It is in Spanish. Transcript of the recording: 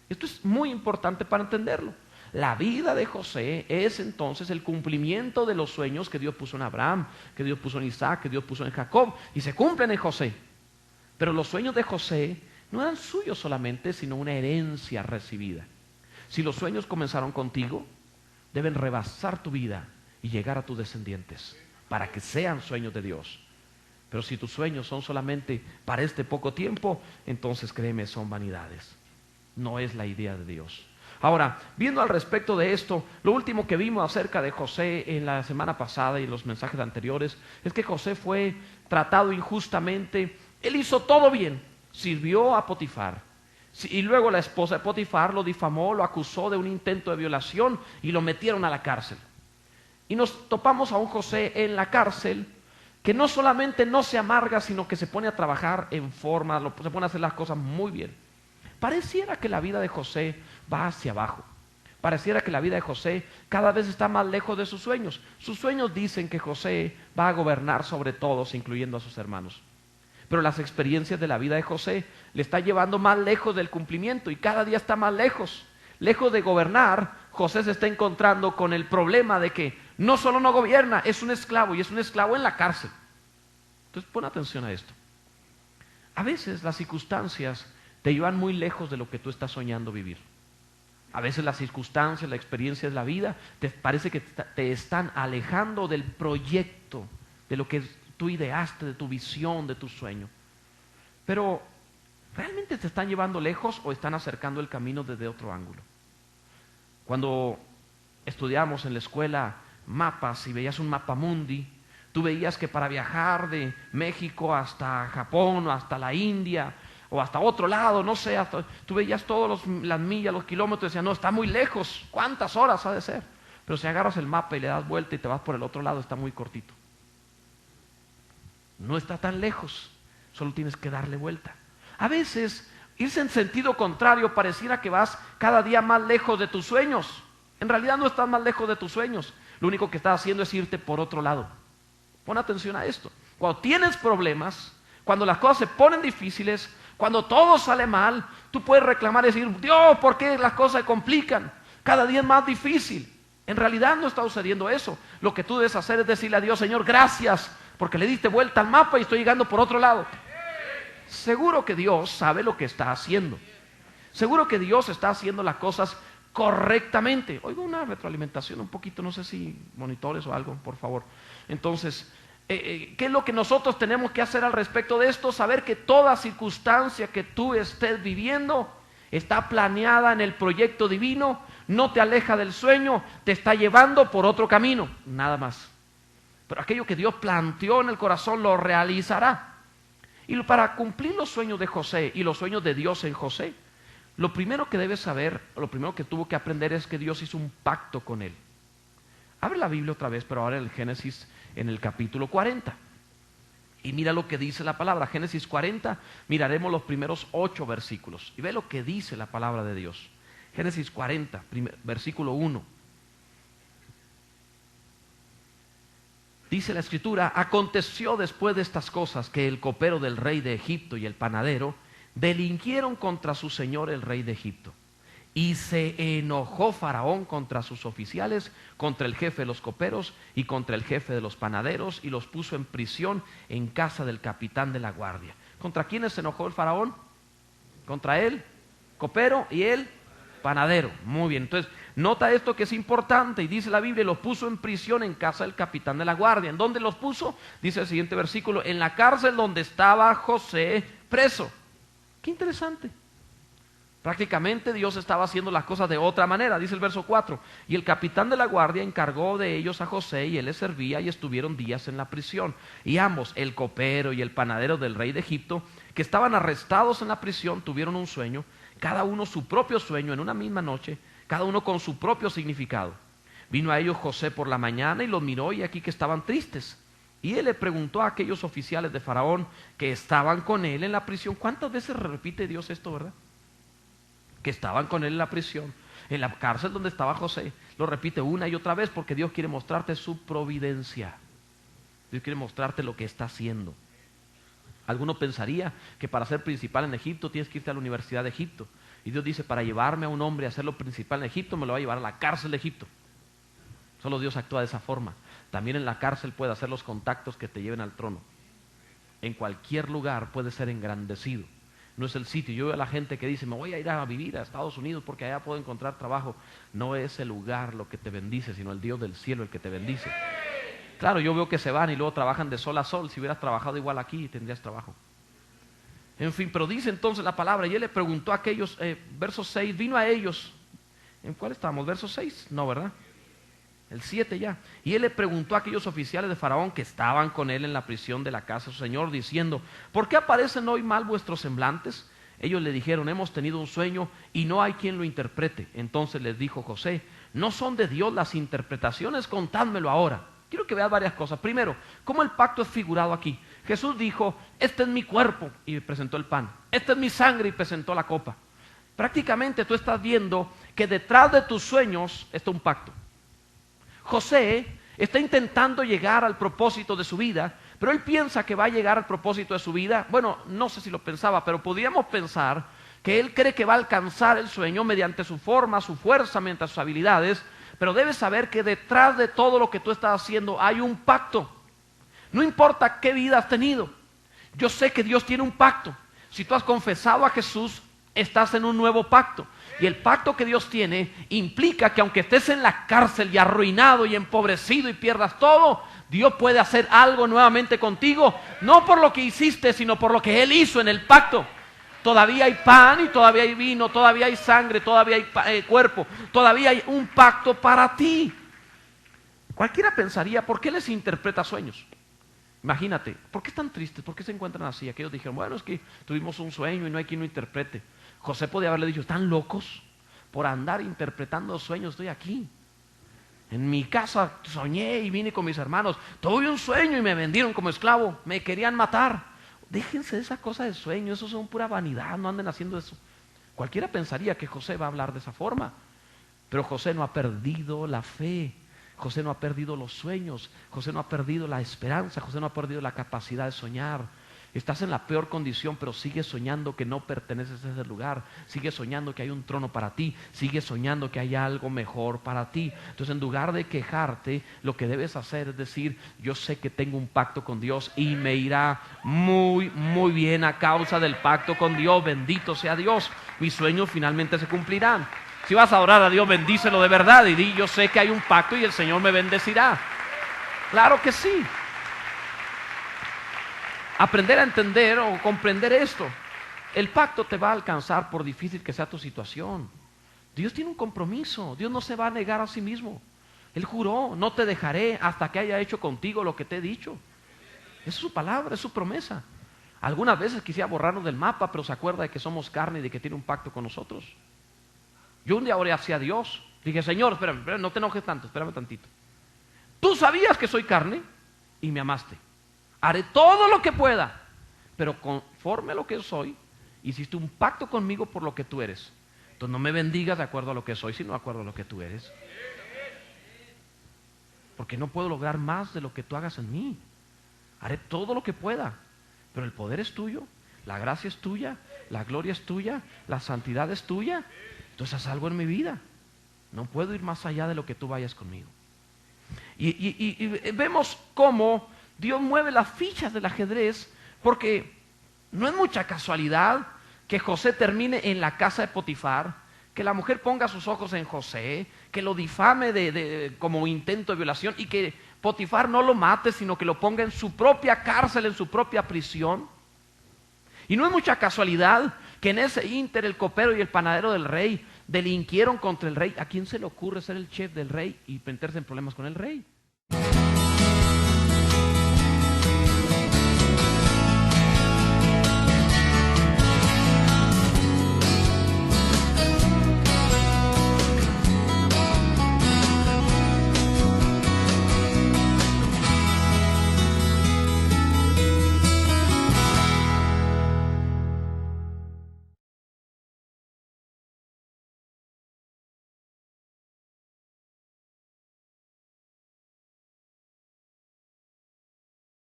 Esto es muy importante para entenderlo. La vida de José es entonces el cumplimiento de los sueños que Dios puso en Abraham, que Dios puso en Isaac, que Dios puso en Jacob, y se cumplen en José. Pero los sueños de José no eran suyos solamente, sino una herencia recibida. Si los sueños comenzaron contigo, deben rebasar tu vida y llegar a tus descendientes, para que sean sueños de Dios. Pero si tus sueños son solamente para este poco tiempo, entonces créeme, son vanidades. No es la idea de Dios. Ahora, viendo al respecto de esto, lo último que vimos acerca de José en la semana pasada y en los mensajes anteriores, es que José fue tratado injustamente. Él hizo todo bien, sirvió a Potifar. Y luego la esposa de Potifar lo difamó, lo acusó de un intento de violación y lo metieron a la cárcel. Y nos topamos a un José en la cárcel que no solamente no se amarga, sino que se pone a trabajar en forma, se pone a hacer las cosas muy bien. Pareciera que la vida de José va hacia abajo. Pareciera que la vida de José cada vez está más lejos de sus sueños. Sus sueños dicen que José va a gobernar sobre todos, incluyendo a sus hermanos. Pero las experiencias de la vida de José le está llevando más lejos del cumplimiento y cada día está más lejos. Lejos de gobernar, José se está encontrando con el problema de que no solo no gobierna, es un esclavo y es un esclavo en la cárcel. Entonces pon atención a esto. A veces las circunstancias te llevan muy lejos de lo que tú estás soñando vivir. A veces las circunstancias, la experiencia de la vida, te parece que te están alejando del proyecto, de lo que tú ideaste, de tu visión, de tu sueño. Pero, ¿realmente te están llevando lejos o están acercando el camino desde otro ángulo? Cuando estudiamos en la escuela mapas y veías un mapa mundi, tú veías que para viajar de México hasta Japón o hasta la India o hasta otro lado, no sé, tú veías todas las millas, los kilómetros y decías, no, está muy lejos, ¿cuántas horas ha de ser? Pero si agarras el mapa y le das vuelta y te vas por el otro lado, está muy cortito. No está tan lejos, solo tienes que darle vuelta. A veces, irse en sentido contrario pareciera que vas cada día más lejos de tus sueños. En realidad no estás más lejos de tus sueños, lo único que estás haciendo es irte por otro lado. Pon atención a esto. Cuando tienes problemas, cuando las cosas se ponen difíciles, cuando todo sale mal, tú puedes reclamar y decir, Dios, ¿por qué las cosas se complican? Cada día es más difícil. En realidad no está sucediendo eso. Lo que tú debes hacer es decirle a Dios, Señor, gracias, porque le diste vuelta al mapa y estoy llegando por otro lado. Seguro que Dios sabe lo que está haciendo. Seguro que Dios está haciendo las cosas correctamente. Oigo una retroalimentación un poquito, no sé si monitores o algo, por favor. Entonces, ¿qué es lo que nosotros tenemos que hacer al respecto de esto? Saber que toda circunstancia que tú estés viviendo está planeada en el proyecto divino, no te aleja del sueño, te está llevando por otro camino, nada más. Pero aquello que Dios planteó en el corazón lo realizará. Y para cumplir los sueños de José y los sueños de Dios en José, lo primero que debes saber, lo primero que tuvo que aprender es que Dios hizo un pacto con él. Abre la Biblia otra vez, pero ahora en el Génesis, en el capítulo 40. Y mira lo que dice la palabra. Génesis 40, miraremos los primeros 8 versículos. Y ve lo que dice la palabra de Dios. Génesis 40, versículo 1. Dice la Escritura, aconteció después de estas cosas que el copero del rey de Egipto y el panadero delinquieron contra su señor el rey de Egipto. Y se enojó Faraón contra sus oficiales, contra el jefe de los coperos y contra el jefe de los panaderos, y los puso en prisión en casa del capitán de la guardia. ¿Contra quiénes se enojó el Faraón? Contra él, copero, y el panadero. Muy bien, entonces nota esto que es importante, y dice la Biblia, los puso en prisión en casa del capitán de la guardia. ¿En dónde los puso? Dice el siguiente versículo, en la cárcel donde estaba José preso. Qué interesante. Prácticamente Dios estaba haciendo las cosas de otra manera. Dice el verso 4, y el capitán de la guardia encargó de ellos a José, y él les servía, y estuvieron días en la prisión. Y ambos, el copero y el panadero del rey de Egipto, que estaban arrestados en la prisión, tuvieron un sueño, cada uno su propio sueño en una misma noche, cada uno con su propio significado. Vino a ellos José por la mañana y los miró, y aquí que estaban tristes. Y él le preguntó a aquellos oficiales de Faraón que estaban con él en la prisión. ¿Cuántas veces repite Dios esto, verdad? Que estaban con él en la prisión, en la cárcel donde estaba José. Lo repite una y otra vez porque Dios quiere mostrarte su providencia. Dios quiere mostrarte lo que está haciendo. Alguno pensaría que para ser principal en Egipto tienes que irte a la Universidad de Egipto. Y Dios dice, para llevarme a un hombre a hacerlo principal en Egipto, me lo va a llevar a la cárcel de Egipto. Solo Dios actúa de esa forma. También en la cárcel puede hacer los contactos que te lleven al trono. En cualquier lugar puede ser engrandecido. No es el sitio. Yo veo a la gente que dice, me voy a ir a vivir a Estados Unidos porque allá puedo encontrar trabajo. No es el lugar lo que te bendice, sino el Dios del cielo el que te bendice. Claro, yo veo que se van y luego trabajan de sol a sol. Si hubieras trabajado igual aquí, tendrías trabajo. En fin, pero dice entonces la palabra, y él le preguntó a aquellos, verso 6, vino a ellos. ¿En cuál estamos? ¿Verso 6? No, ¿verdad? El 7 ya. Y él le preguntó a aquellos oficiales de Faraón que estaban con él en la prisión de la casa de su señor, diciendo, ¿por qué aparecen hoy mal vuestros semblantes? Ellos le dijeron, hemos tenido un sueño y no hay quien lo interprete. Entonces les dijo José, ¿no son de Dios las interpretaciones? Contádmelo ahora. Quiero que veas varias cosas. Primero, ¿cómo el pacto es figurado aquí? Jesús dijo, este es mi cuerpo, y presentó el pan. Esta es mi sangre, y presentó la copa. Prácticamente tú estás viendo que detrás de tus sueños está un pacto. José está intentando llegar al propósito de su vida, pero él piensa que va a llegar al propósito de su vida. Bueno, no sé si lo pensaba, pero podríamos pensar que él cree que va a alcanzar el sueño mediante su forma, su fuerza, mediante sus habilidades, pero debes saber que detrás de todo lo que tú estás haciendo hay un pacto. No importa qué vida has tenido, yo sé que Dios tiene un pacto. Si tú has confesado a Jesús, estás en un nuevo pacto. Y el pacto que Dios tiene implica que aunque estés en la cárcel y arruinado y empobrecido y pierdas todo, Dios puede hacer algo nuevamente contigo, no por lo que hiciste, sino por lo que Él hizo en el pacto. Todavía hay pan y todavía hay vino, todavía hay sangre, todavía hay cuerpo, todavía hay un pacto para ti. Cualquiera pensaría, ¿por qué les interpreta sueños? Imagínate, ¿por qué están tristes? ¿Por qué se encuentran así? Aquellos dijeron, bueno, es que tuvimos un sueño y no hay quien lo interprete. José podía haberle dicho, ¿están locos? Por andar interpretando sueños estoy aquí. En mi casa soñé y vine con mis hermanos. Tuve un sueño y me vendieron como esclavo. Me querían matar. Déjense de esa cosa de sueño, eso son pura vanidad, no anden haciendo eso. Cualquiera pensaría que José va a hablar de esa forma, pero José no ha perdido la fe, José no ha perdido los sueños, José no ha perdido la esperanza, José no ha perdido la capacidad de soñar. Estás en la peor condición, pero sigues soñando que no perteneces a ese lugar, sigues soñando que hay un trono para ti, sigues soñando que hay algo mejor para ti. Entonces, en lugar de quejarte, lo que debes hacer es decir, yo sé que tengo un pacto con Dios y me irá muy, muy bien a causa del pacto con Dios. Bendito sea Dios, mis sueños finalmente se cumplirán. Si vas a orar a Dios, bendícelo de verdad y di, yo sé que hay un pacto y el Señor me bendecirá. Claro que sí. Aprender a entender o comprender esto. El pacto te va a alcanzar por difícil que sea tu situación. Dios tiene un compromiso. Dios no se va a negar a sí mismo. Él juró, no te dejaré hasta que haya hecho contigo lo que te he dicho. Esa es su palabra, es su promesa. Algunas veces quisiera borrarnos del mapa, pero se acuerda de que somos carne y de que tiene un pacto con nosotros. Yo un día oré hacia Dios. Dije, Señor, espérame, no te enojes tanto, espérame tantito. Tú sabías que soy carne y me amaste. Haré todo lo que pueda, pero conforme a lo que soy, hiciste un pacto conmigo por lo que tú eres. Entonces no me bendigas de acuerdo a lo que soy, sino de acuerdo a lo que tú eres. Porque no puedo lograr más de lo que tú hagas en mí. Haré todo lo que pueda, pero el poder es tuyo, la gracia es tuya, la gloria es tuya, la santidad es tuya. Entonces haz algo en mi vida. No puedo ir más allá de lo que tú vayas conmigo. Y vemos cómo Dios mueve las fichas del ajedrez, porque no es mucha casualidad que José termine en la casa de Potifar, que la mujer ponga sus ojos en José, que lo difame como intento de violación y que Potifar no lo mate, sino que lo ponga en su propia cárcel, en su propia prisión. Y no es mucha casualidad que en ese ínter el copero y el panadero del rey delinquieron contra el rey. ¿A quién se le ocurre ser el chef del rey y meterse en problemas con el rey?